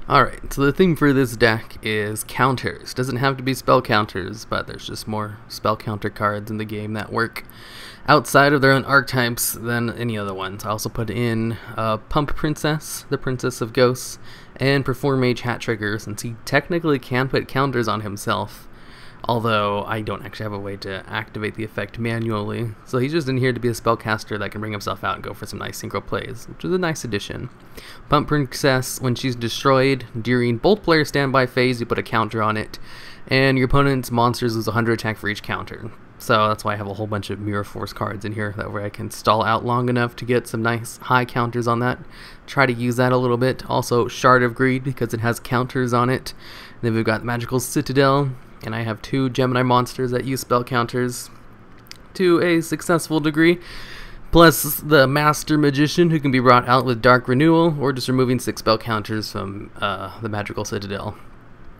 Alright, so the theme for this deck is counters. Doesn't have to be spell counters, but there's just more spell counter cards in the game that work outside of their own archetypes than any other ones. I also put in Pump Princess, the Princess of Ghosts, and Perform Mage Hat Trigger, since he technically can put counters on himself, although I don't actually have a way to activate the effect manually. So he's just in here to be a spellcaster that can bring himself out and go for some nice synchro plays, which is a nice addition. Pump Princess, when she's destroyed during both players' standby phase, you put a counter on it, and your opponent's monsters lose 100 attack for each counter. So that's why I have a whole bunch of Mirror Force cards in here, that way I can stall out long enough to get some nice high counters on that. Try to use that a little bit. Also Shard of Greed, because it has counters on it. Then we've got Magical Citadel, and I have 2 Gemini monsters that use spell counters to a successful degree, plus the Master Magician, who can be brought out with Dark Renewal, or just removing 6 spell counters from the Magical Citadel.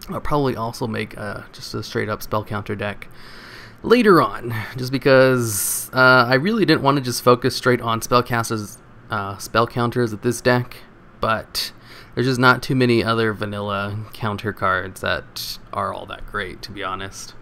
I'll probably also make just a straight up spell counter deck later on, just because I really didn't want to just focus straight on spell counters with this deck, but there's just not too many other vanilla counter cards that are all that great, to be honest.